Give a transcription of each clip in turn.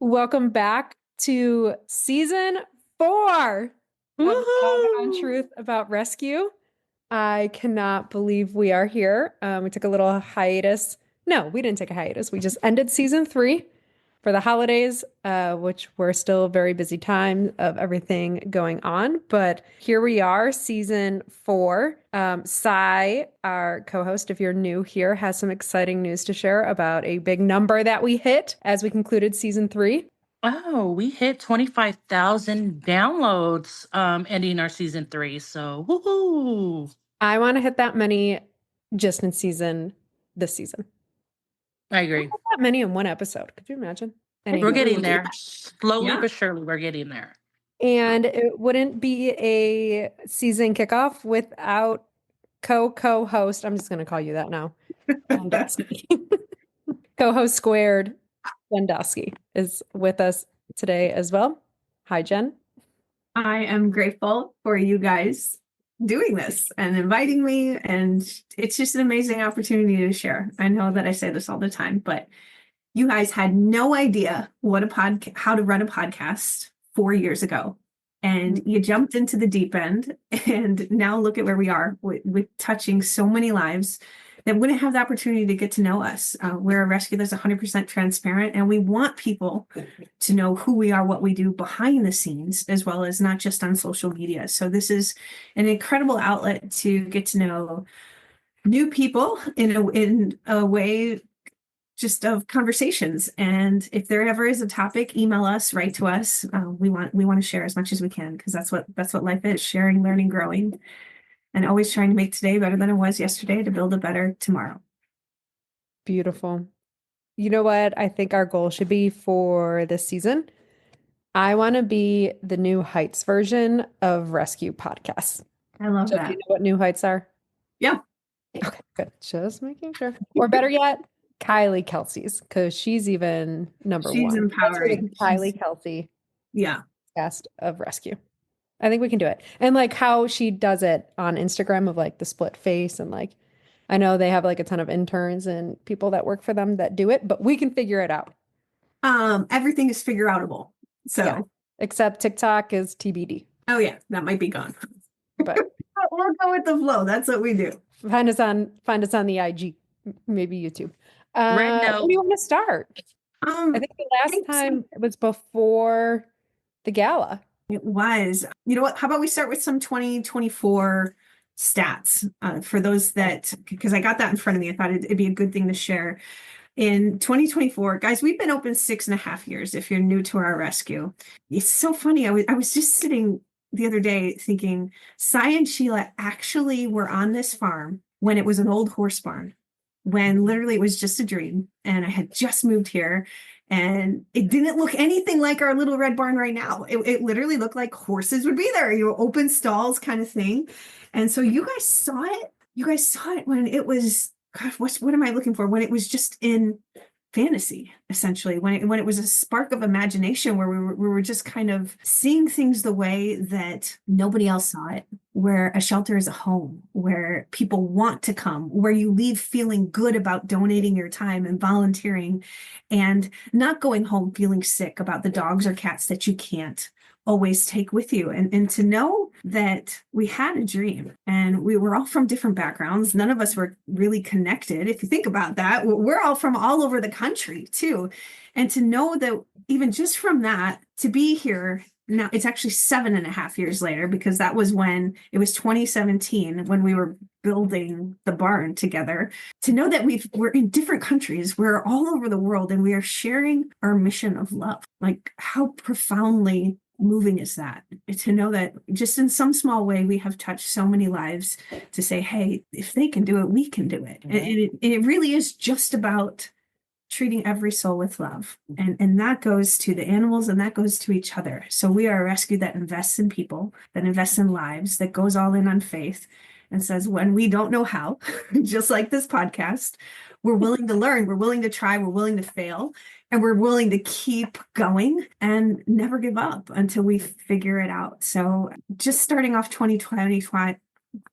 Welcome back to season 4 of the Doggone Truth About Rescue. I cannot believe we are here. We took a little hiatus. No, we didn't take a hiatus. We just ended season 3 for the holidays, which were still a very busy time of everything going on. But here we are, season 4. Sai, our co-host, if you're new here, has some exciting news to share about a big number that we hit as we concluded season 3. Oh, we hit 25,000 downloads ending our season 3. So, woohoo! I want to hit that many just in this season. I agree. Not that many in one episode. Could you imagine? We're getting there. Slowly but surely, we're getting there. And it wouldn't be a season kickoff without co-host. I'm just going to call you that now. Co-host squared, Jen Dosky is with us today as well. Hi, Jen. I am grateful for you guys doing this and inviting me, and it's just an amazing opportunity to share. I know that I say this all the time, but you guys had no idea how to run a podcast 4 years ago, and you jumped into the deep end, and now look at where we are with touching so many lives that wouldn't have the opportunity to get to know us. We're a rescue that's 100% transparent, and we want people to know who we are, what we do behind the scenes, as well as not just on social media. So this is an incredible outlet to get to know new people in a way just of conversations. And if there ever is a topic, email us, write to us. We want to share as much as we can, because that's what life is: sharing, learning, growing, and always trying to make today better than it was yesterday to build a better tomorrow. Beautiful. You know what I think our goal should be for this season? I want to be the New Heights version of Rescue Podcasts. I love that. Do you know what New Heights are? Yeah. Okay, good. Just making sure. Or better yet, Kylie Kelsey's, because she's even number 1. She's empowering. Kylie Kelsey. Yeah. Cast of Rescue. I think we can do it. And like how she does it on Instagram of like the split face, and like I know they have like a ton of interns and people that work for them that do it, but we can figure it out. Everything is figure outable. So yeah. Except TikTok is TBD. Oh yeah, that might be gone. But we'll go with the flow. That's what we do. Find us on the IG, maybe YouTube. Right now, where do you want to start? I think the last time it was before the gala. It was. You know what? How about we start with some 2024 stats for those that, because I got that in front of me. I thought it'd be a good thing to share. In 2024, guys, we've been open 6.5 years. If you're new to our rescue, it's so funny. I was just sitting the other day thinking, Sai and Sheila actually were on this farm when it was an old horse barn, when literally it was just a dream, and I had just moved here. And it didn't look anything like our little red barn right now. It literally looked like horses would be there, open stalls kind of thing. And so you guys saw it. You guys saw it when it was, gosh, what am I looking for? When it was just in fantasy, essentially, when it was a spark of imagination, where we were just kind of seeing things the way that nobody else saw it, where a shelter is a home, where people want to come, where you leave feeling good about donating your time and volunteering, and not going home feeling sick about the dogs or cats that you can't always take with you. And to know that we had a dream, and we were all from different backgrounds. None of us were really connected. If you think about that, we're all from all over the country too. And to know that even just from that, to be here now, it's actually 7.5 years later, because that was when it was 2017 when we were building the barn together. To know that we're in different countries, we're all over the world, and we are sharing our mission of love. Like, how profoundly moving is that, to know that just in some small way we have touched so many lives, to say, hey, if they can do it, we can do it. And it really is just about treating every soul with love, and that goes to the animals, and that goes to each other. So we are a rescue that invests in people, that invests in lives, that goes all in on faith, and says, when we don't know how, just like this podcast, we're willing to learn, we're willing to try, we're willing to fail, and we're willing to keep going and never give up until we figure it out. So just starting off 2024,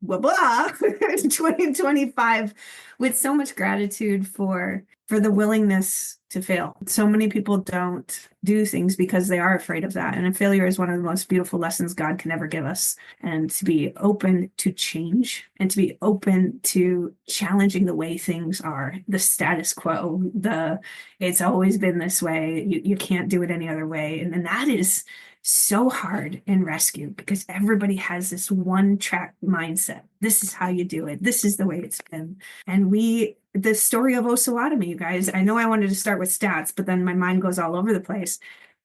blah blah 2025 with so much gratitude for the willingness to fail. So many people don't do things because they are afraid of that, and failure is one of the most beautiful lessons God can ever give us. And to be open to change and to be open to challenging the way things are, the status quo, the it's always been this way, you can't do it any other way. And that is so hard in rescue because everybody has this one track mindset. This is how you do it. This is the way it's been. And the story of Osawatomie, you guys, I know I wanted to start with stats, but then my mind goes all over the place.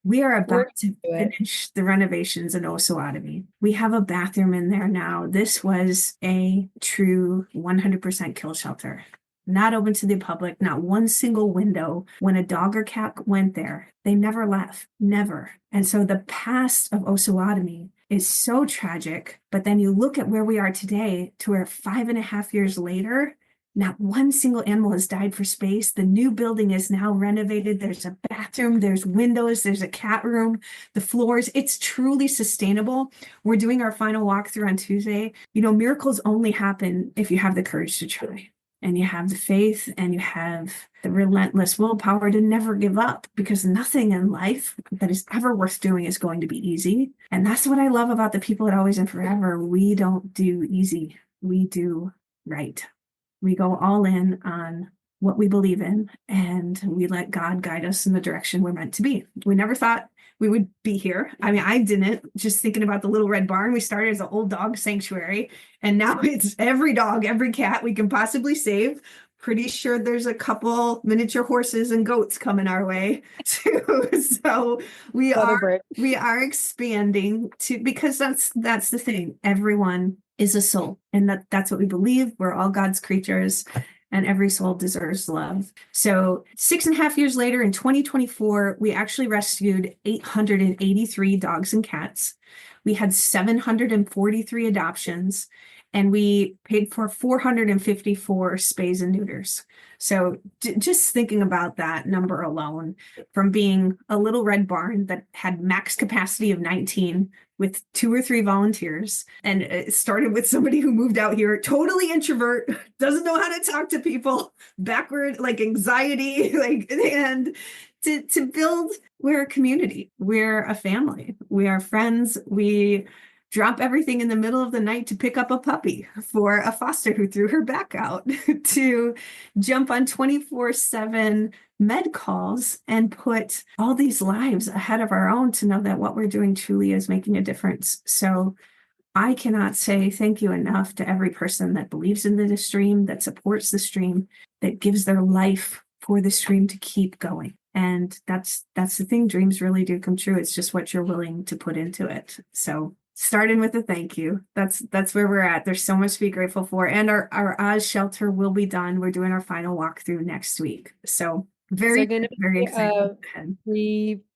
We are about to finish the renovations in Osawatomie. We have a bathroom in there now. This was a true 100% kill shelter. Not open to the public, not one single window. When a dog or cat went there, they never left, never. And so the past of Osawatomie is so tragic. But then you look at where we are today to where 5.5 years later, not one single animal has died for space. The new building is now renovated. There's a bathroom, there's windows, there's a cat room, the floors. It's truly sustainable. We're doing our final walkthrough on Tuesday. You know, miracles only happen if you have the courage to try. And you have the faith and you have the relentless willpower to never give up, because nothing in life that is ever worth doing is going to be easy. And that's what I love about the people at Always and Furever. We don't do easy. We do right. We go all in on what we believe in, and we let God guide us in the direction we're meant to be. We never thought we would be here. I mean, I didn't. Just thinking about the Little Red Barn, we started as an old dog sanctuary, and now it's every dog, every cat we can possibly save. Pretty sure there's a couple miniature horses and goats coming our way too. So we are expanding because that's the thing. Everyone is a soul, and that's what we believe. We're all God's creatures, and every soul deserves love. So 6.5 years later, in 2024, we actually rescued 883 dogs and cats. We had 743 adoptions, and we paid for 454 spays and neuters. So just thinking about that number alone, from being a little red barn that had max capacity of 19 with 2 or 3 volunteers, and it started with somebody who moved out here, totally introvert, doesn't know how to talk to people, backward, like anxiety, and to build, we're a community, we're a family, we are friends, we drop everything in the middle of the night to pick up a puppy for a foster who threw her back out, to jump on 24/7 med calls and put all these lives ahead of our own, to know that what we're doing truly is making a difference. So I cannot say thank you enough to every person that believes in the stream, that supports the stream, that gives their life for the stream to keep going. And that's the thing. Dreams really do come true. It's just what you're willing to put into it. So starting with a thank you. That's where we're at. There's so much to be grateful for. And our Oz shelter will be done. We're doing our final walkthrough next week. So very excited.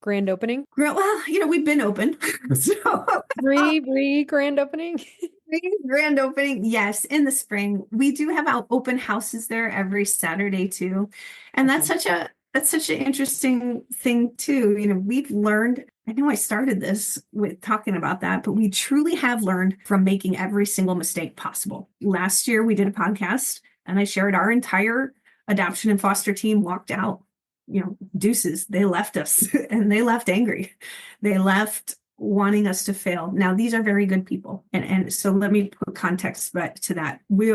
Grand opening. Well, we've been open. So grand opening. Grand opening, yes, in the spring. We do have open houses there every Saturday too. And that's such an interesting thing too. We've learned, I know I started this with talking about that, but we truly have learned from making every single mistake possible. Last year, we did a podcast and I shared our entire adoption and foster team walked out, deuces. They left us and they left angry. They left wanting us to fail. Now, these are very good people. And so let me put context back to that. We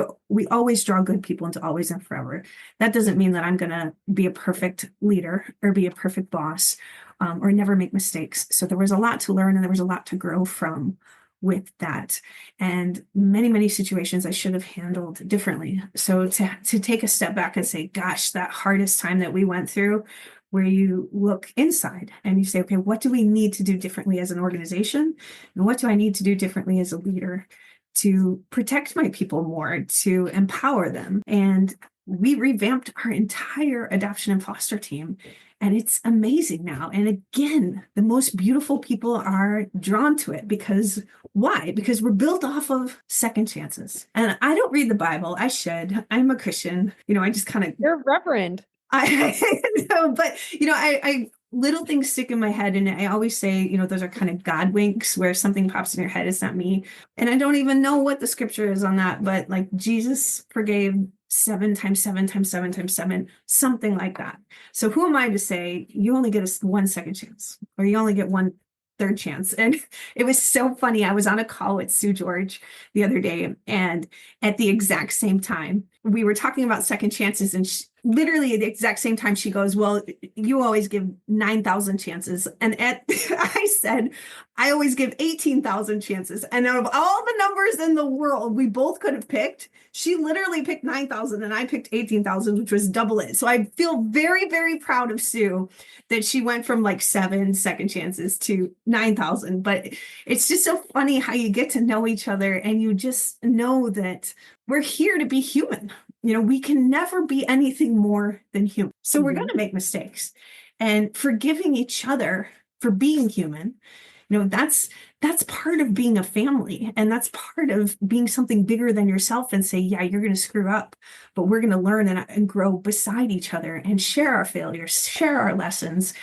always draw good people into Always and Furever. That doesn't mean that I'm going to be a perfect leader or be a perfect boss, or never make mistakes. So there was a lot to learn and there was a lot to grow from with that. And many, many situations I should have handled differently. So to take a step back and say, gosh, that hardest time that we went through, where you look inside and you say, okay, what do we need to do differently as an organization? And what do I need to do differently as a leader to protect my people more, to empower them? And we revamped our entire adoption and foster team. And it's amazing now. And again, the most beautiful people are drawn to it because why? Because we're built off of second chances. And I don't read the Bible. I should. I'm a Christian. I just kind of... You're a reverend. I know, but I little things stick in my head. And I always say, you know, those are kind of God winks where something pops in your head. It's not me. And I don't even know what the scripture is on that, but like Jesus forgave 7 times 7 times 7 times 7, something like that. So who am I to say you only get a 1 second chance or you only get one third chance? And it was so funny. I was on a call with Sue George the other day, and at the exact same time, we were talking about second chances, and literally at the exact same time, she goes, well, you always give 9,000 chances. And I said, I always give 18,000 chances. And out of all the numbers in the world we both could have picked, she literally picked 9,000 and I picked 18,000, which was double it. So I feel very, very proud of Sue that she went from like 7 second chances to 9,000. But it's just so funny how you get to know each other and you just know that we're here to be human. You know, we can never be anything more than human. So we're going to make mistakes, and forgiving each other for being human. You know, that's part of being a family, and that's part of being something bigger than yourself and say, yeah, you're going to screw up, but we're going to learn and grow beside each other and share our failures, share our lessons,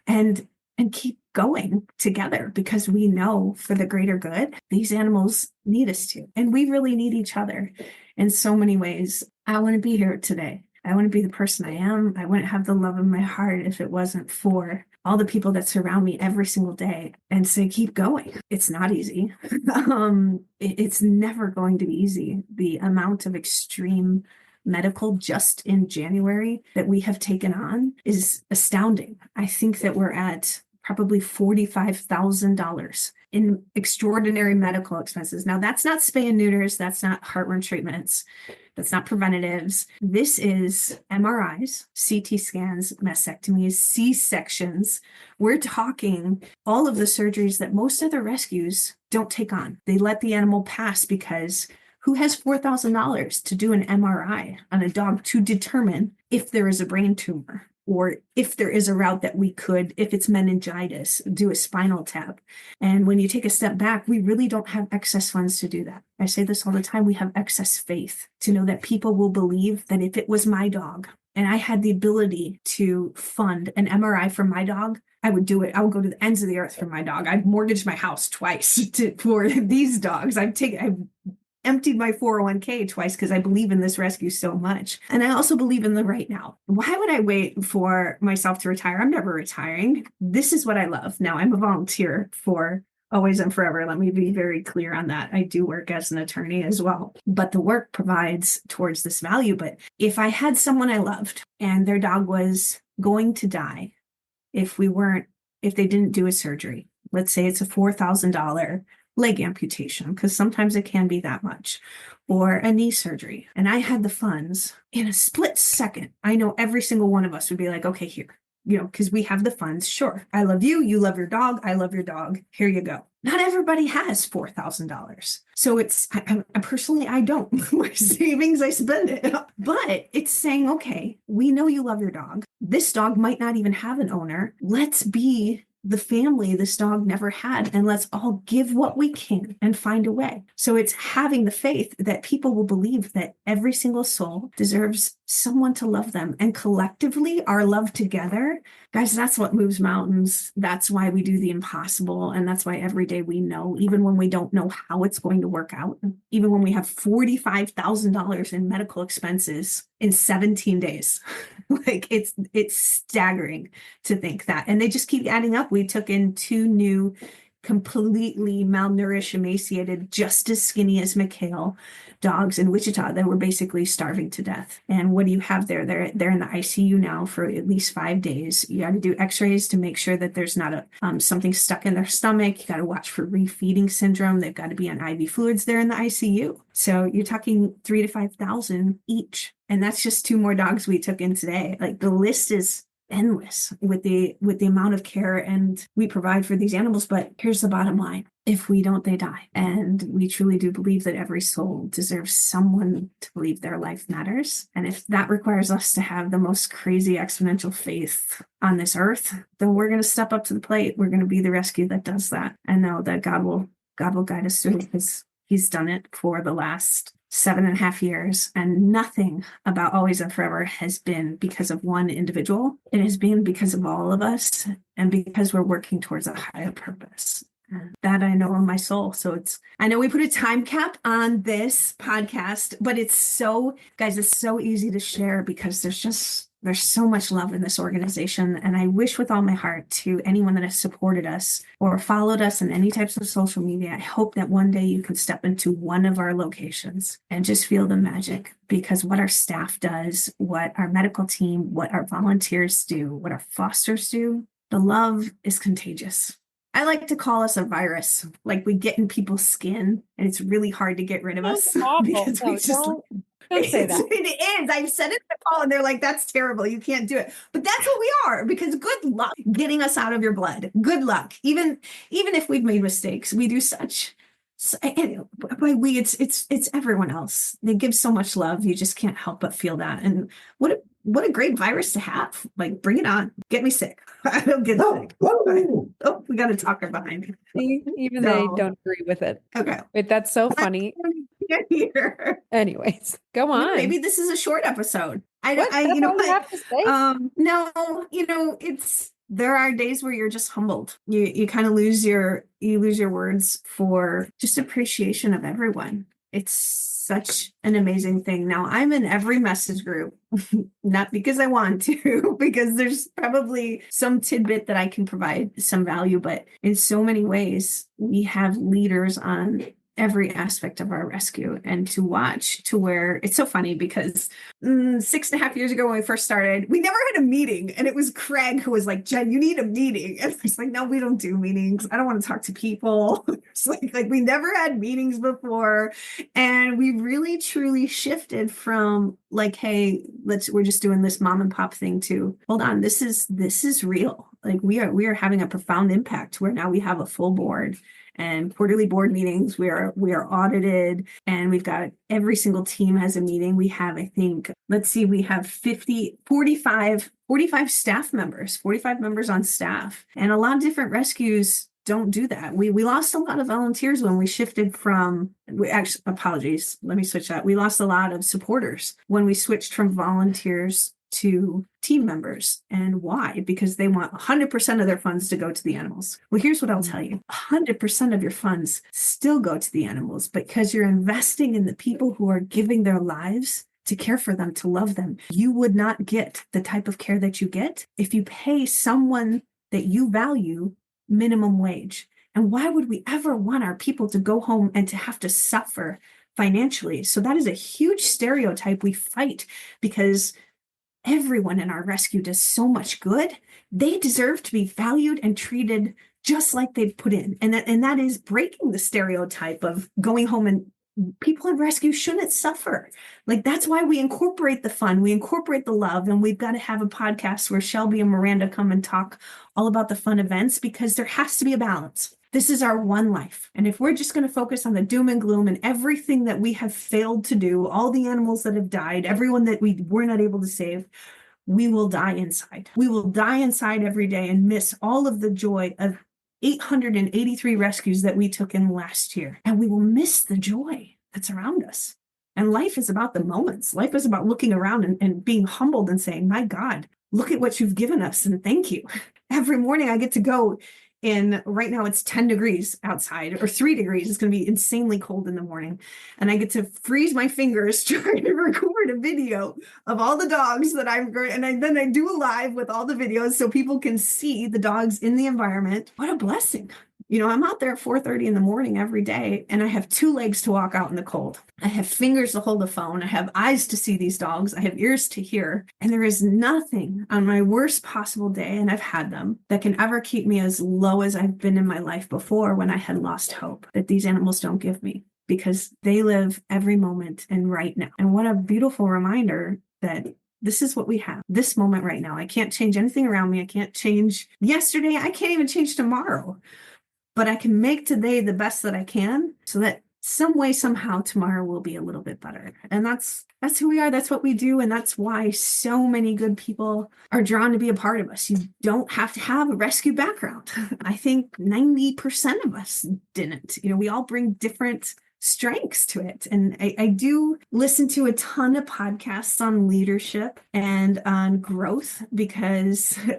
and keep going together, because we know for the greater good, these animals need us to, and we really need each other in so many ways. I want to be here today. I want to be the person I am. I wouldn't have the love in my heart if it wasn't for all the people that surround me every single day and say, keep going. It's not easy. It's never going to be easy. The amount of extreme medical just in January that we have taken on is astounding. I think that we're at probably $45,000 in extraordinary medical expenses. Now, that's not spay and neuters, that's not heartworm treatments, that's not preventatives. This is MRIs, CT scans, mastectomies, C-sections. We're talking all of the surgeries that most other rescues don't take on. They let the animal pass because who has $4,000 to do an MRI on a dog to determine if there is a brain tumor, or if there is a route that we could, if it's meningitis, do a spinal tap. And when you take a step back, we really don't have excess funds to do that. I say this all the time. We have excess faith to know that people will believe that if it was my dog and I had the ability to fund an MRI for my dog, I would do it. I would go to the ends of the earth for my dog. I've mortgaged my house twice for these dogs. I've emptied my 401k twice because I believe in this rescue so much. And I also believe in the right now. Why would I wait for myself to retire? I'm never retiring. This is what I love. Now, I'm a volunteer for Always and Furever. Let me be very clear on that. I do work as an attorney as well, but the work provides towards this value. But if I had someone I loved and their dog was going to die, if they didn't do a surgery, let's say it's a $4,000 leg amputation, because sometimes it can be that much, or a knee surgery, and I had the funds in a split second, I know every single one of us would be like, okay, here, you know, because we have the funds. Sure, I love you, you love your dog, I love your dog, here you go. Not everybody has $4,000. So I personally, I don't. My savings, I spend it. But it's saying, okay, we know you love your dog. This dog might not even have an owner. Let's be the family this dog never had, and let's all give what we can and find a way. So it's having the faith that people will believe that every single soul deserves someone to love them, and collectively our love together, guys, that's what moves mountains. That's why we do the impossible, and that's why every day we know, even when we don't know how it's going to work out, even when we have $45,000 in medical expenses in 17 days. Like it's staggering to think that. And they just keep adding up. We took in 2 new, completely malnourished, emaciated, just as skinny as Mikhail dogs in Wichita that were basically starving to death. And what do you have there? They're in the ICU now for at least 5 days. You got to do x-rays to make sure that there's not something stuck in their stomach. You got to watch for refeeding syndrome. They've got to be on IV fluids. They're in the ICU. So you're talking 3,000 to 5,000 each. And that's just 2 more dogs we took in today. Like the list is endless with the amount of care and we provide for these animals. But here's the bottom line: if we don't, they die. And we truly do believe that every soul deserves someone to believe their life matters. And if that requires us to have the most crazy exponential faith on this earth, then we're going to step up to the plate. We're going to be the rescue that does that, and know that God will guide us through, because He's done it for the last 7.5 years, and nothing about Always and Forever has been because of one individual. It has been because of all of us and because we're working towards a higher purpose. And that I know in my soul. So I know we put a time cap on this podcast, but guys, it's so easy to share because there's so much love in this organization. And I wish with all my heart to anyone that has supported us or followed us in any types of social media, I hope that one day you can step into one of our locations and just feel the magic, because what our staff does, what our medical team, what our volunteers do, what our fosters do, the love is contagious. I like to call us a virus. Like, we get in people's skin and it's really hard to get rid of us. Because we just Don't say that. It is. I've said it in the call and they're like, that's terrible. You can't do it. But that's what we are, because good luck getting us out of your blood. Good luck. Even if we've made mistakes, we do such. And by we, it's everyone else. They give so much love. You just can't help but feel that. And what a great virus to have. Like, bring it on. Get me sick. I don't get sick. Oh, we got a talker behind me. Even they don't agree with it. Okay. Wait, that's so funny. Here. Anyways, go on. Maybe this is a short episode. That's all you have to say? No, there are days where you're just humbled. You kind of lose your words for just appreciation of everyone. It's such an amazing thing. Now, I'm in every message group, not because I want to, because there's probably some tidbit that I can provide some value, but in so many ways, we have leaders on every aspect of our rescue, and to watch to where it's so funny because 6.5 years ago when we first started, we never had a meeting, and it was Craig who was like, Jen, you need a meeting. And I was like, no, we don't do meetings. I don't want to talk to people. It's like we never had meetings before. And we really truly shifted from like, hey, we're just doing this mom and pop thing to, hold on, this is real. Like, we are having a profound impact where now we have a full board and quarterly board meetings. We are audited, and we've got every single team has a meeting. We have, I think, we have 45 staff members, 45 members on staff, and a lot of different rescues don't do that. We lost a lot of volunteers when we shifted from, apologies, let me switch that. We lost a lot of supporters when we switched from volunteers to team members. And why? Because they want 100% of their funds to go to the animals. Well, here's what I'll tell you. 100% of your funds still go to the animals because you're investing in the people who are giving their lives to care for them, to love them. You would not get the type of care that you get if you pay someone that you value minimum wage. And why would we ever want our people to go home and to have to suffer financially? So that is a huge stereotype we fight, because everyone in our rescue does so much good. They deserve to be valued and treated just like they've put in. And that is breaking the stereotype of going home, and people in rescue shouldn't suffer. Like, that's why we incorporate the fun, we incorporate the love, and we've got to have a podcast where Shelby and Miranda come and talk all about the fun events, because there has to be a balance. This is our one life. And if we're just going to focus on the doom and gloom and everything that we have failed to do, all the animals that have died, everyone that we were not able to save, we will die inside. We will die inside every day and miss all of the joy of 883 rescues that we took in last year. And we will miss the joy that's around us. And life is about the moments. Life is about looking around and being humbled and saying, my God, look at what you've given us, and thank you. Every morning I get to go right now it's 10 degrees outside, or 3 degrees. It's going to be insanely cold in the morning. And I get to freeze my fingers trying to record a video of all the dogs that I've grown. And then I do a live with all the videos so people can see the dogs in the environment. What a blessing. I'm out there at 4:30 in the morning every day, and I have 2 legs to walk out in the cold. I have fingers to hold the phone. I have eyes to see these dogs. I have ears to hear. And there is nothing on my worst possible day, and I've had them, that can ever keep me as low as I've been in my life before, when I had lost hope, that these animals don't give me, because they live every moment and right now. And what a beautiful reminder that this is what we have, this moment right now. I can't change anything around me. I can't change yesterday. I can't even change tomorrow. But I can make today the best that I can, so that some way, somehow, tomorrow will be a little bit better. And that's who we are. That's what we do. And that's why so many good people are drawn to be a part of us. You don't have to have a rescue background. I think 90% of us didn't. We all bring different strengths to it. And I do listen to a ton of podcasts on leadership and on growth because it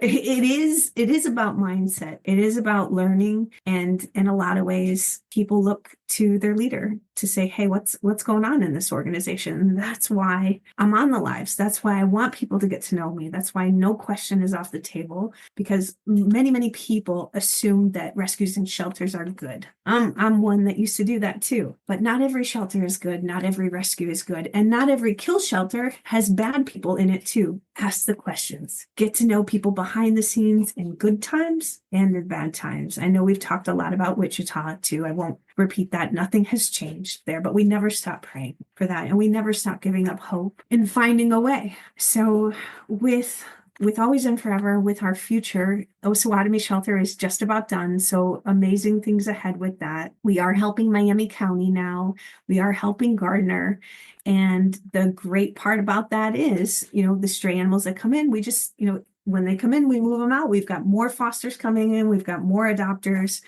is about mindset. It is about learning. And in a lot of ways, people look to their leader to say, hey, what's going on in this organization? And that's why I'm on the lives. That's why I want people to get to know me. That's why no question is off the table, because many people assume that rescues and shelters are good. I'm one that used to do that too, but not every shelter is good. Not every rescue is good. And not every kill shelter has bad people in it too. Ask the questions, get to know people behind the scenes in good times and in bad times. I know we've talked a lot about Wichita too. I won't repeat that. Nothing has changed there, but we never stop praying for that. And we never stop giving up hope and finding a way. So with Always and Forever, with our future, Osawatomie Shelter is just about done. So amazing things ahead with that. We are helping Miami County now. We are helping Gardner. And the great part about that is, the stray animals that come in, we just, when they come in, we move them out. We've got more fosters coming in. We've got more adopters.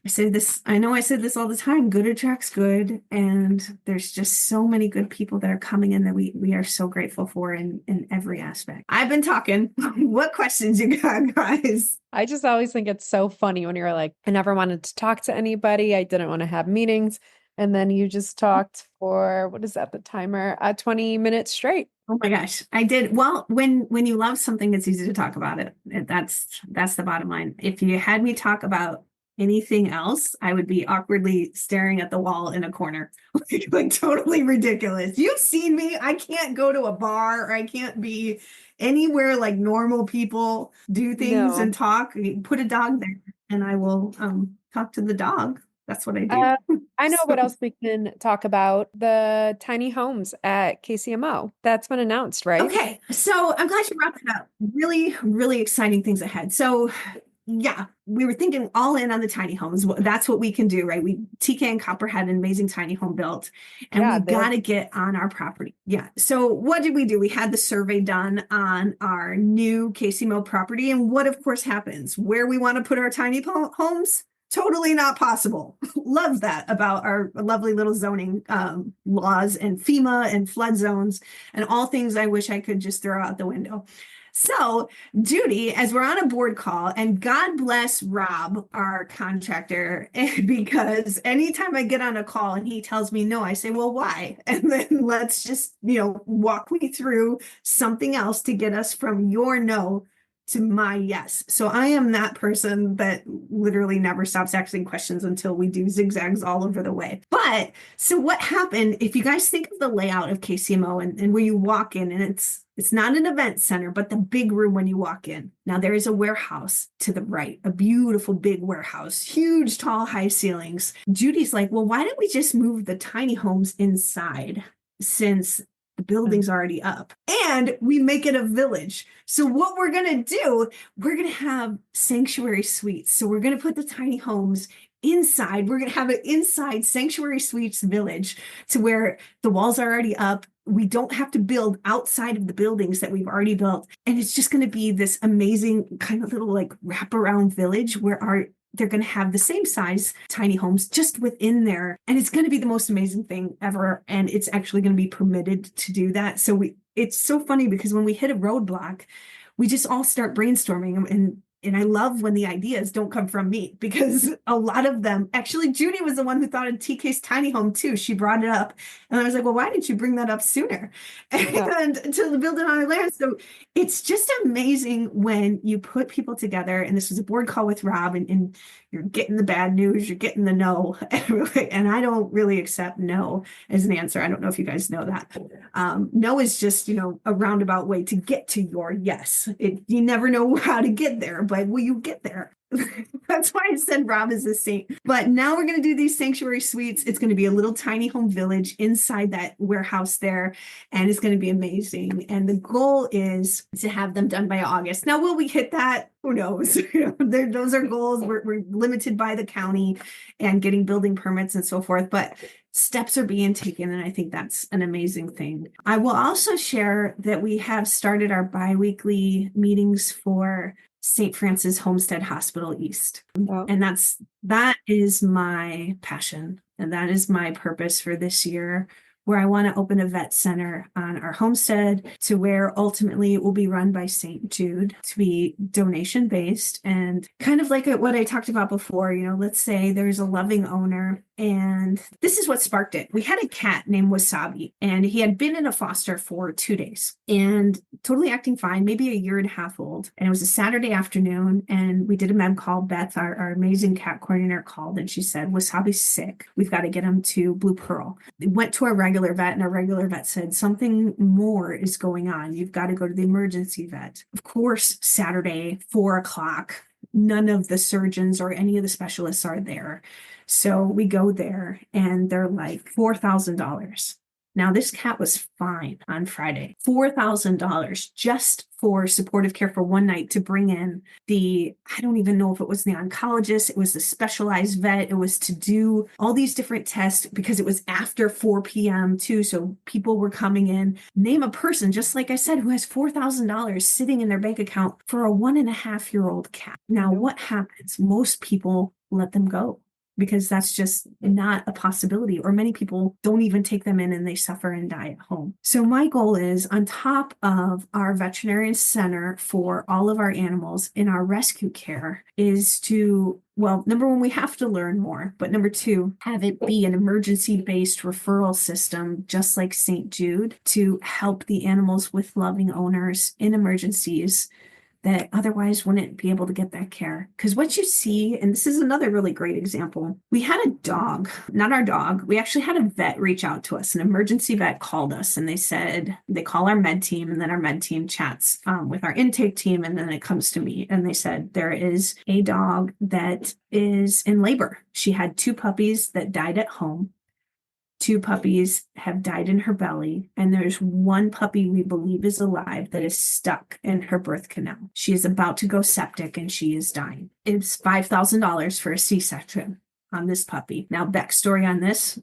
I know I said this all the time, good attracts good. And there's just so many good people that are coming in that we are so grateful for in every aspect. I've been talking. What questions you got, guys? I just always think it's so funny when you're like, I never wanted to talk to anybody. I didn't want to have meetings. And then you just talked for, what is that, the timer, 20 minutes straight. Oh my gosh, I did. Well, when you love something, it's easy to talk about it. That's the bottom line. If you had me talk about anything else, I would be awkwardly staring at the wall in a corner, like totally ridiculous. You've seen me. I can't go to a bar or I can't be anywhere like normal people do things and talk. You put a dog there and I will talk to the dog. That's what I do. I know what else we can talk about. The tiny homes at KCMO. That's been announced, right? Okay. So I'm glad you brought that up. Really, really exciting things ahead. So yeah, we were thinking all in on the tiny homes. That's what we can do, right? TK and Copper had an amazing tiny home built and we got to get on our property. Yeah. So what did we do? We had the survey done on our new KCMO property. And what of course happens where we want to put our tiny homes? Totally not possible. Love that about our lovely little zoning laws and FEMA and flood zones and all things I wish I could just throw out the window. So Judy, as we're on a board call, and God bless Rob, our contractor, because anytime I get on a call and he tells me no, I say, well, why? And then let's just, walk me through something else to get us from your no to my yes. So I am that person that literally never stops asking questions until we do zigzags all over the way. But so what happened, if you guys think of the layout of KCMO and where you walk in, and it's not an event center, but the big room when you walk in. Now there is a warehouse to the right, a beautiful big warehouse, huge, tall, high ceilings. Judy's like, well, why don't we just move the tiny homes inside since the building's already up and we make it a village. So what we're going to do, we're going to have sanctuary suites. So we're going to put the tiny homes inside. We're going to have an inside sanctuary suites village to where the walls are already up. We don't have to build outside of the buildings that we've already built. And it's just going to be this amazing kind of little like wraparound village where they're going to have the same size tiny homes just within there. And it's going to be the most amazing thing ever. And it's actually going to be permitted to do that. So it's so funny because when we hit a roadblock, we just all start brainstorming and I love when the ideas don't come from me because a lot of them, actually, Judy was the one who thought of TK's tiny home too. She brought it up and I was like, well, why didn't you bring that up sooner? And to build it on our land. So it's just amazing when you put people together. And this was a board call with Rob and you're getting the bad news, you're getting the no. And I don't really accept no as an answer. I don't know if you guys know that. No is just, a roundabout way to get to your yes. You never know how to get there, but will you get there? That's why I said Rob is a saint. But now we're going to do these sanctuary suites. It's going to be a little tiny home village inside that warehouse there. And it's going to be amazing. And the goal is to have them done by August. Now, will we hit that? Who knows? Those are goals. We're limited by the county and getting building permits and so forth. But steps are being taken. And I think that's an amazing thing. I will also share that we have started our biweekly meetings for St. Francis Homestead Hospital East. Wow. And that is my passion. And that is my purpose for this year, where I want to open a vet center on our homestead, to where ultimately it will be run by St. Jude, to be donation based, and kind of like what I talked about before. Let's say there's a loving owner, and this is what sparked it. We had a cat named Wasabi, and he had been in a foster for 2 days and totally acting fine, maybe a year and a half old. And it was a Saturday afternoon, and we did a med call. Beth, our amazing cat coordinator, called, and she said, Wasabi's sick. We've got to get him to Blue Pearl. We went to our regular vet, and our regular vet said, something more is going on. You've got to go to the emergency vet. Of course, Saturday, 4 o'clock, none of the surgeons or any of the specialists are there. So we go there, and they're like $4,000. Now, this cat was fine on Friday. $4,000 just for supportive care for one night, to bring in I don't even know if it was the oncologist, it was the specialized vet, it was to do all these different tests, because it was after 4 p.m. too. So people were coming in. Name a person, just like I said, who has $4,000 sitting in their bank account for a 1.5-year-old cat. Now, what happens? Most people let them go, because that's just not a possibility, or many people don't even take them in and they suffer and die at home. So my goal is, on top of our veterinary center for all of our animals in our rescue care, is to, well, number one, we have to learn more, but number two, have it be an emergency-based referral system, just like St. Jude, to help the animals with loving owners in emergencies that otherwise wouldn't be able to get that care. Because what you see, and this is another really great example, we had a dog, not our dog, we actually had a vet reach out to us. An emergency vet called us, and they said, they call our med team, and then our med team chats with our intake team, and then it comes to me, and they said, there is a dog that is in labor. She had 2 puppies that died at home. 2 puppies have died in her belly, and there's 1 puppy we believe is alive that is stuck in her birth canal. She is about to go septic, and she is dying. It's $5,000 for a C-section on this puppy. Now, backstory on this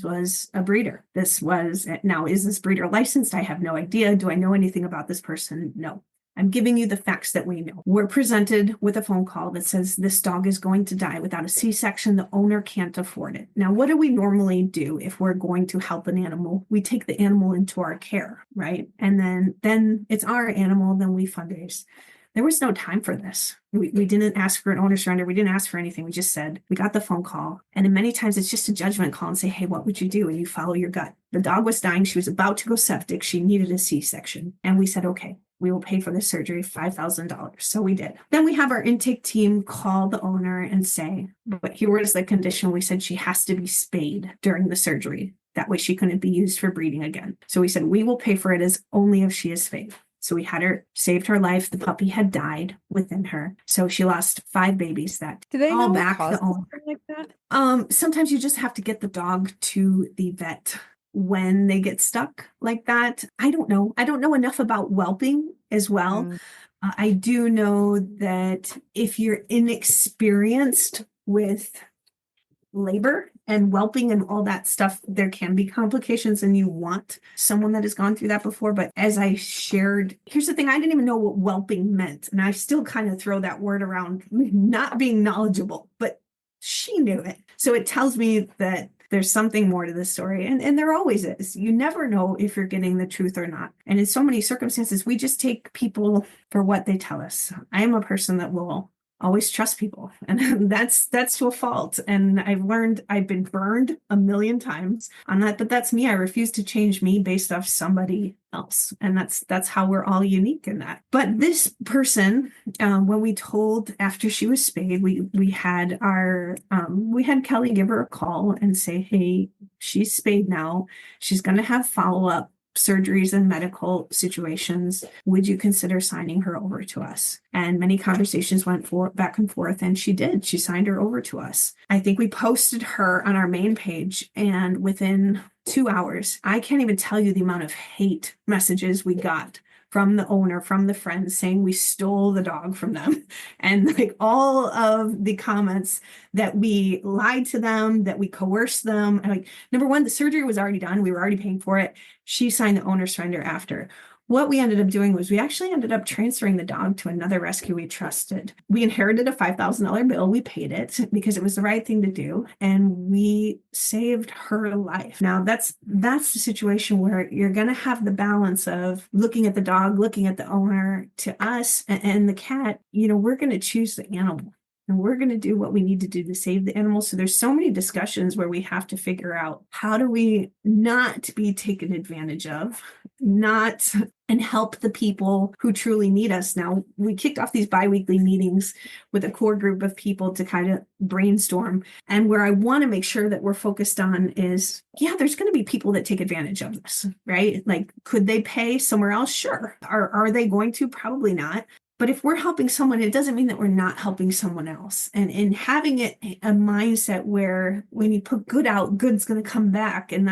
was a breeder. Now, is this breeder licensed? I have no idea. Do I know anything about this person? No. I'm giving you the facts that we know. We're presented with a phone call that says this dog is going to die without a C-section. The owner can't afford it. Now, what do we normally do if we're going to help an animal? We take the animal into our care, right? And then it's our animal, then we fundraise. There was no time for this. We didn't ask for an owner surrender. We didn't ask for anything. We just said, we got the phone call. And then many times it's just a judgment call and say, hey, what would you do? And you follow your gut. The dog was dying. She was about to go septic. She needed a C-section. And we said, okay, we will pay for the surgery, $5,000. So we did. Then we have our intake team call the owner and say, but here was the condition. We said she has to be spayed during the surgery. That way she couldn't be used for breeding again. So we said, we will pay for it as only if she is spayed. So we had her, saved her life. The puppy had died within her. So she lost 5 babies that Do they all know back what the caused owner. something like that? Sometimes you just have to get the dog to the vet when they get stuck like that. I don't know. I don't know enough about whelping as well. I do know that if you're inexperienced with labor and whelping and all that stuff, there can be complications, and you want someone that has gone through that before. But as I shared, here's the thing, I didn't even know what whelping meant, and I still kind of throw that word around, not being knowledgeable, but she knew it. So it tells me that there's something more to the story, and there always is. You never know if you're getting the truth or not. And in so many circumstances, we just take people for what they tell us. I am a person that will always trust people, and that's to a fault. And I've been burned a million times on that, but that's me. I refuse to change me based off somebody else, and that's how we're all unique in that. But this person, when we told after she was spayed, we had Kelly give her a call and say, hey, she's spayed now, she's going to have follow-up surgeries and medical situations. Would you consider signing her over to us? And many conversations went back and forth, and she did. She signed her over to us. I think we posted her on our main page, and within 2 hours, I can't even tell you the amount of hate messages we got from the owner, from the friends, saying we stole the dog from them. And like all of the comments that we lied to them, that we coerced them. Like, number one, the surgery was already done. We were already paying for it. She signed the owner surrender after. what we ended up doing was we actually ended up transferring the dog to another rescue we trusted. We inherited a $5,000 bill. We paid it because it was the right thing to do. And we saved her life. Now that's the situation where you're going to have the balance of looking at the dog, looking at the owner. To us and the cat, we're going to choose the animal. And we're going to do what we need to do to save the animals. So there's so many discussions where we have to figure out, how do we not be taken advantage of, and help the people who truly need us. Now, we kicked off these bi-weekly meetings with a core group of people to kind of brainstorm. And where I want to make sure that we're focused on is, there's going to be people that take advantage of this, right? Like, could they pay somewhere else? Sure. Are they going to? Probably not. But if we're helping someone, it doesn't mean that we're not helping someone else. And having it a mindset where when you put good out, good's going to come back. And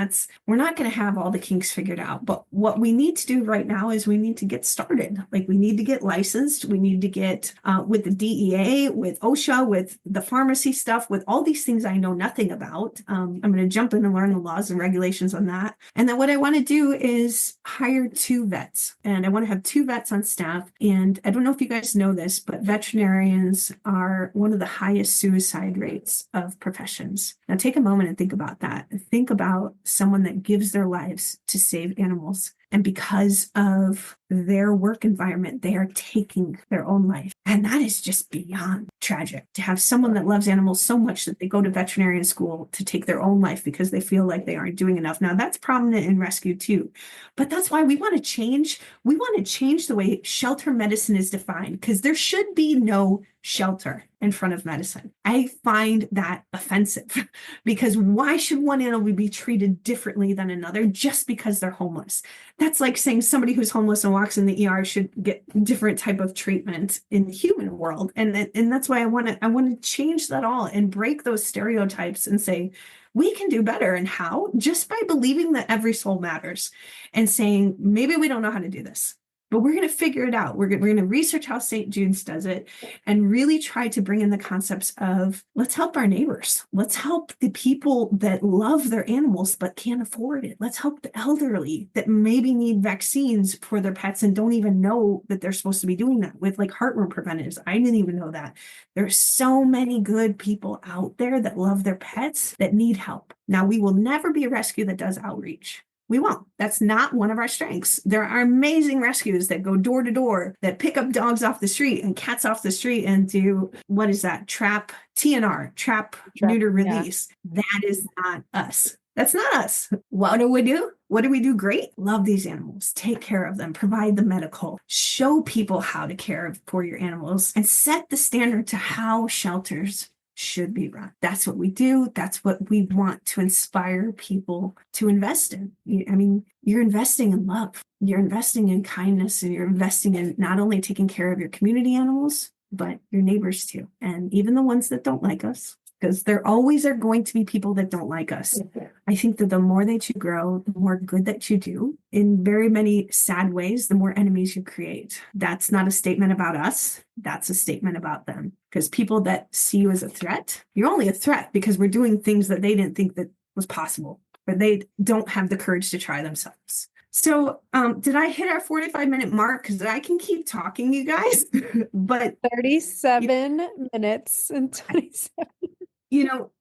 we're not going to have all the kinks figured out. But what we need to do right now is we need to get started. Like, we need to get licensed. We need to get with the DEA, with OSHA, with the pharmacy stuff, with all these things I know nothing about. I'm going to jump in and learn the laws and regulations on that. And then what I want to do is hire 2 vets. And I want to have 2 vets on staff. And I don't know if you guys know this, but veterinarians are one of the highest suicide rates of professions. Now take a moment and think about that. Think about someone that gives their lives to save animals. And because of their work environment, they are taking their own life. And that is just beyond tragic, to have someone that loves animals so much that they go to veterinarian school to take their own life because they feel like they aren't doing enough. Now that's prominent in rescue too. But that's why we want to change. We want to change the way shelter medicine is defined, because there should be no shelter in front of medicine. I find that offensive because why should one animal be treated differently than another just because they're homeless? That's like saying somebody who's homeless and walks in the ER should get different type of treatment in the human world. And that's why I want to change that all and break those stereotypes and say, we can do better. And how? Just by believing that every soul matters and saying, maybe we don't know how to do this, but we're going to figure it out. We're going to research how St. Jude's does it and really try to bring in the concepts of, let's help our neighbors. Let's help the people that love their animals but can't afford it. Let's help the elderly that maybe need vaccines for their pets and don't even know that they're supposed to be doing that, with like heartworm preventatives. I didn't even know that. There's so many good people out there that love their pets that need help. Now, we will never be a rescue that does outreach. We won't. That's not one of our strengths. There are amazing rescues that go door to door, that pick up dogs off the street and cats off the street and do, what is that? TNR, trap, neuter, release. Yeah. That is not us. That's not us. What do we do? What do we do great? Love these animals, take care of them, provide the medical, show people how to care for your animals, and set the standard to how shelters should be run. That's what we do. That's what we want to inspire people to invest in. I mean, you're investing in love, you're investing in kindness, and you're investing in not only taking care of your community animals, but your neighbors too. And even the ones that don't like us, because there always are going to be people that don't like us. I think that the more that you grow, the more good that you do. In very many sad ways, the more enemies you create. That's not a statement about us. That's a statement about them. Because people that see you as a threat, you're only a threat because we're doing things that they didn't think that was possible, or they don't have the courage to try themselves. So did I hit our 45-minute mark? Because I can keep talking, you guys. But 37 minutes and 27.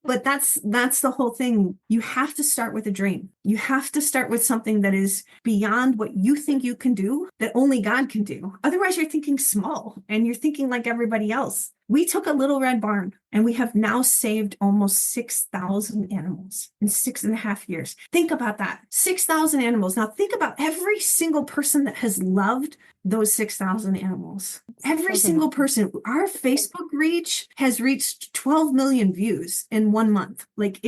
But that's the whole thing. You have to start with a dream. You have to start with something that is beyond what you think you can do, that only God can do. Otherwise, you're thinking small and you're thinking like everybody else. We took a little red barn and we have now saved almost 6,000 animals in 6.5 years. Think about that. 6,000 animals. Now think about every single person that has loved those 6,000 animals. Every single person. Our Facebook reach has reached 12 million views in 1 month. Like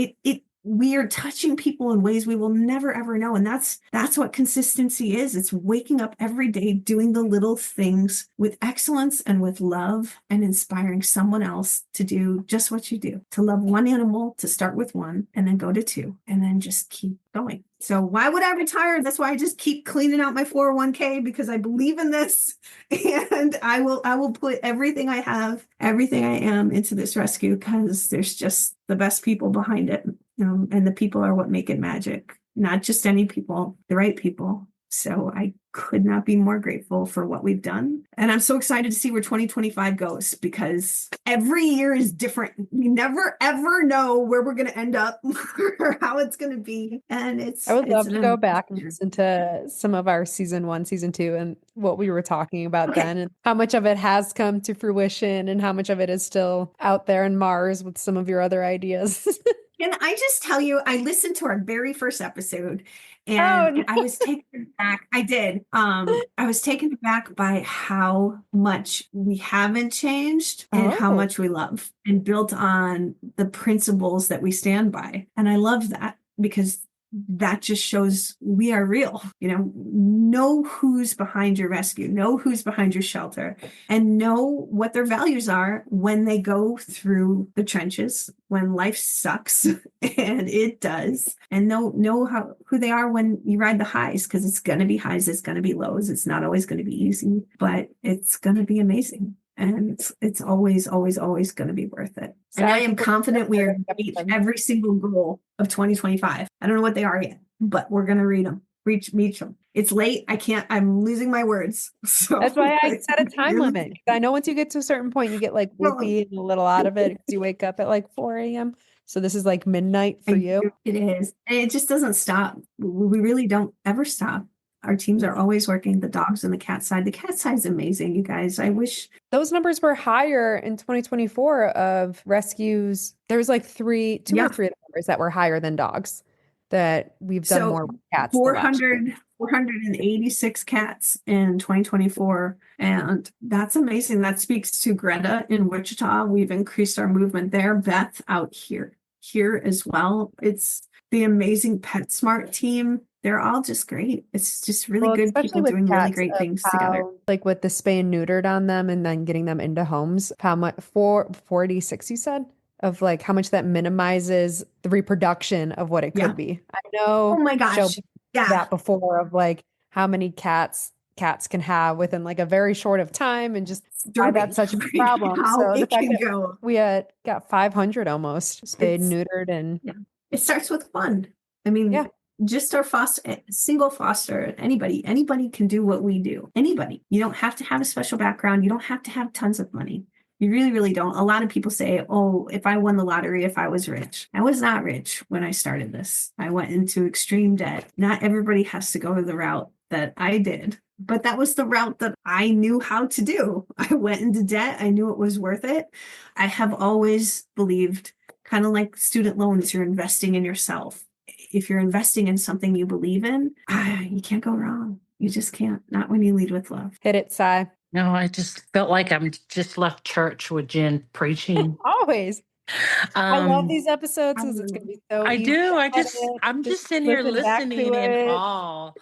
we are touching people in ways we will never, ever know. And that's what consistency is. It's waking up every day, doing the little things with excellence and with love, and inspiring someone else to do just what you do, to love one animal, to start with one and then go to 2 and then just keep going. So why would I retire? That's why I just keep cleaning out my 401k, because I believe in this, and I will put everything I have, everything I am into this rescue, because there's just the best people behind it. And the people are what make it magic, not just any people, the right people. So I could not be more grateful for what we've done. And I'm so excited to see where 2025 goes, because every year is different. We never ever know where we're going to end up or how it's going to be. And I would love an to go back and adventure. listen to some of our season 1, season 2, and what we were talking about Okay. then, and how much of it has come to fruition and how much of it is still out there in Mars with some of your other ideas. Can I just tell you, I listened to our very first episode Oh, and no. I was taken back. I did. I was taken aback by how much we haven't changed and how Oh. much we love, and built on the principles that we stand by. And I love that, because that just shows we are real. Know who's behind your rescue, know who's behind your shelter, and know what their values are when they go through the trenches, when life sucks, and it does. And know who they are when you ride the highs, because it's going to be highs, it's going to be lows, it's not always going to be easy, but it's going to be amazing. And it's always, always, always going to be worth it. And I am confident we are going to reach every single goal of 2025. I don't know what they are yet, but we're going to reach them. It's late. I'm losing my words. So That's why I set a time limit. I know once you get to a certain point, you get like loopy and a little out of it because you wake up at like 4 a.m. So this is like midnight for you. It is. And it just doesn't stop. We really don't ever stop. Our teams are always working, the dogs and the cat side. The cat side is amazing, you guys. I wish those numbers were higher in 2024 of rescues. There was like two or three of the numbers that were higher than dogs, that we've done more with cats. 486 cats in 2024. And that's amazing. That speaks to Greta in Wichita. We've increased our movement there. Beth out here as well. It's the amazing PetSmart team. They're all just great. It's just really good people doing really great things together. Like with the spay and neutered on them and then getting them into homes, how much, 46 you said, of like how much that minimizes the reproduction of what it could be. I know. Oh my gosh. That before, of like how many cats can have within like a very short of time, and just why that's such a problem. So the fact that we got 500 almost spayed, neutered, and it starts with one. I mean, just our single foster, anybody can do what we do. Anybody. You don't have to have a special background. You don't have to have tons of money. You really, really don't. A lot of people say, oh, if I won the lottery, if I was rich. I was not rich when I started this. I went into extreme debt. Not everybody has to go the route that I did, but that was the route that I knew how to do. I went into debt. I knew it was worth it. I have always believed, kind of like student loans, you're investing in yourself. If you're investing in something you believe in, you can't go wrong. You just can't. Not when you lead with love. Hit it, Sy. No, I just felt like I'm just left church with Jen preaching. Always. I love these episodes because it's going to be so I easy. Do. I'm just sitting here listening in awe.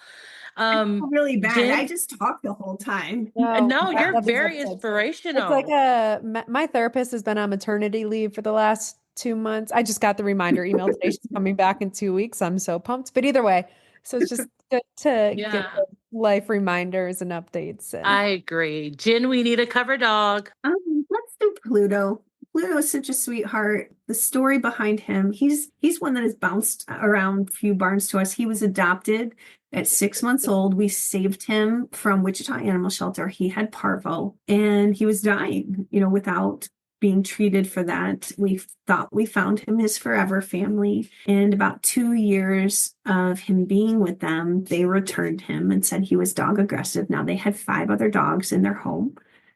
Really bad. I just talk the whole time. No, you're very inspirational. It's like my therapist has been on maternity leave for the last 2 months. I just got the reminder email today. She's coming back in 2 weeks. I'm so pumped. But either way, so it's just good to get life reminders and updates. I agree. Jen, we need a cover dog. Let's do Pluto. Pluto is such a sweetheart. The story behind him, he's one that has bounced around a few barns to us. He was adopted at 6 months old. We saved him from Wichita Animal Shelter. He had parvo and he was dying, without being treated for that. We thought we found him his Furever family. And about 2 years of him being with them, they returned him and said he was dog aggressive. Now they had 5 other dogs in their home.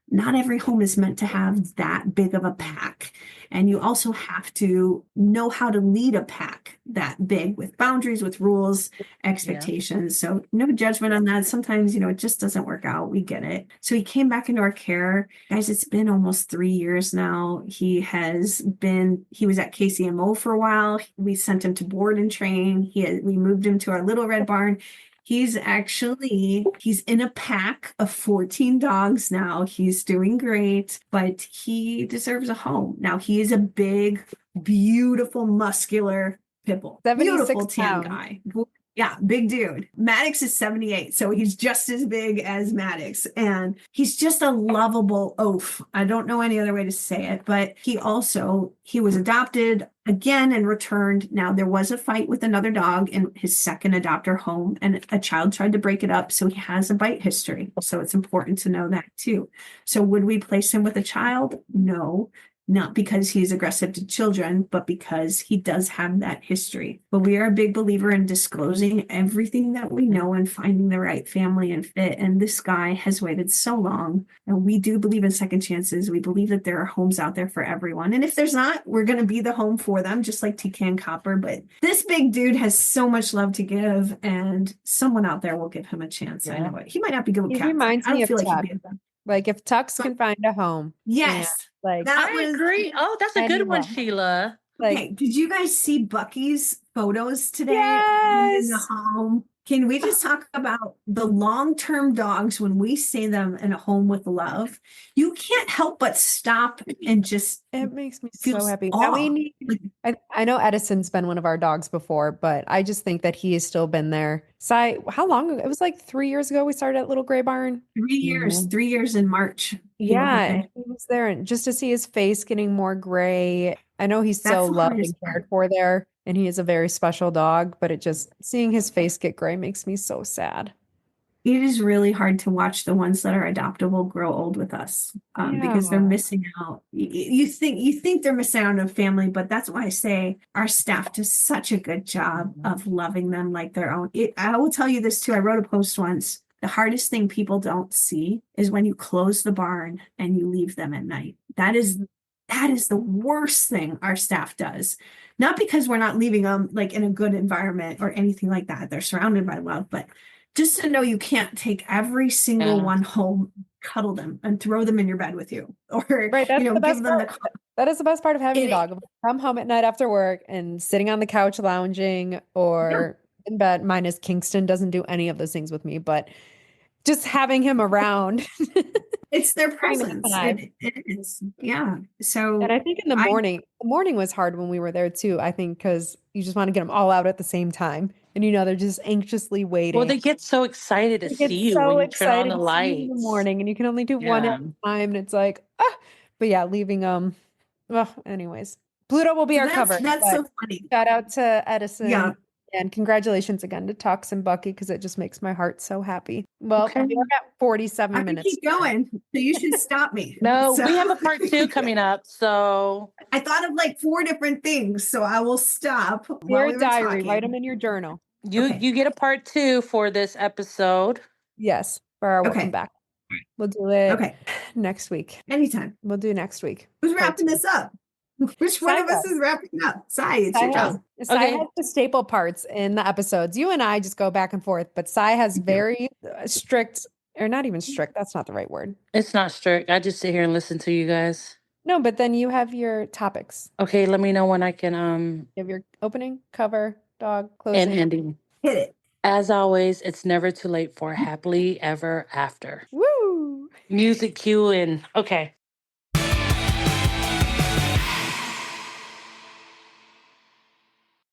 Not every home is meant to have that big of a pack. And you also have to know how to lead a pack that big, with boundaries, with rules, expectations. So no judgment on that. Sometimes, it just doesn't work out. We get it. So he came back into our care. Guys, it's been almost 3 years now. He was at KCMO for a while. We sent him to board and train. We moved him to our little red barn. He's in a pack of 14 dogs now. He's doing great, but he deserves a home. Now he is a big, beautiful, muscular pit bull. 76 beautiful tan pounds. guy. Yeah, big dude. Maddox is 78, so he's just as big as Maddox. And he's just a lovable oaf. I don't know any other way to say it, but he was adopted again and returned. Now, there was a fight with another dog in his second adopter home, and a child tried to break it up. So he has a bite history. So it's important to know that too. So would we place him with a child? No. Not because he's aggressive to children, but because he does have that history. But we are a big believer in disclosing everything that we know and finding the right family and fit. And this guy has waited so long. And we do believe in second chances. We believe that there are homes out there for everyone. And if there's not, we're going to be the home for them, just like Toucan Copper. But this big dude has so much love to give, and someone out there will give him a chance. I know it. He might not be good with He cats. reminds I me don't of feel like he'd Tuck. be a good. Like if Tux can find a home. Yes. Like That I was agree. Oh, that's a good one, anyone. Sheila. Like okay. Did you guys see Bucky's photos today in the yes. home? Can we just talk about the long-term dogs when we see them in a home with love? You can't help but stop and just It makes me feel so happy. awe. Now we need, I know Edison's been one of our dogs before, but I just think that he has still been there. How long ago? It was like 3 years ago we started at Little Gray Barn. 3 years, 3 years in March. he will Yeah, have been. and he was there, and just to see his face getting more gray. I know he's That's so the loved hardest and cared part. for there, and he is a very special dog, but it just seeing his face get gray makes me so sad. It is really hard to watch the ones that are adoptable grow old with us, because they're Yeah. missing out. You think they're missing out on a family, but that's why I say our staff does such a good job of loving them like their own. I will tell you this too. I wrote a post once. The hardest thing people don't see is when you close the barn and you leave them at night. That is the worst thing our staff does. Not because we're not leaving them like in a good environment or anything like that. They're surrounded by love, but just to know you can't take every single Yeah. one home, cuddle them, and throw them in your bed with you, or Right, that's the give best them the. part. That is the best part of having a It, dog. Come home at night after work and sitting on the couch lounging yeah, or in bed. Minus Kingston doesn't do any of those things with me, but just having him around. it's their Pretty nice presence. time. It is, yeah. And So I think in the morning was hard when we were there too. I think because you just want to get them all out at the same time. And they're just anxiously waiting. Well, they get so excited to They get see you so when you turn on excited the to see you in the lights. morning, and you can only do one at Yeah. a time. And it's like, ah. But yeah, leaving well, anyways. Pluto will be our cover. that's But so funny. shout out to Edison. Yeah. And congratulations again to Tux and Bucky because it just makes my heart so happy. Well, Okay. we're at 47 I can minutes. keep going, so you should stop me. No, So- we have a part 2 coming up. So I thought of like 4 different things, so I will stop while Dear we were diary, write talking. them in your journal. you Okay. you get a part 2 for this episode. Yes, for our welcome Okay. back. We'll do it Okay. next week. Anytime. We'll do next week. Who's Part wrapping 2. this up? Which one of us Sai is wrapping up? Sai, it's Sai your has, job. Sai Okay. has the staple parts in the episodes. You and I just go back and forth, but Sai has very strict, or not even strict. That's not the right word. It's not strict. I just sit here and listen to you guys. No, but then you have your topics. Okay, let me know when I can You have your opening, cover, dog, and closing. ending. Hit it. As always, it's never too late for happily ever after. Woo! Music cue and okay.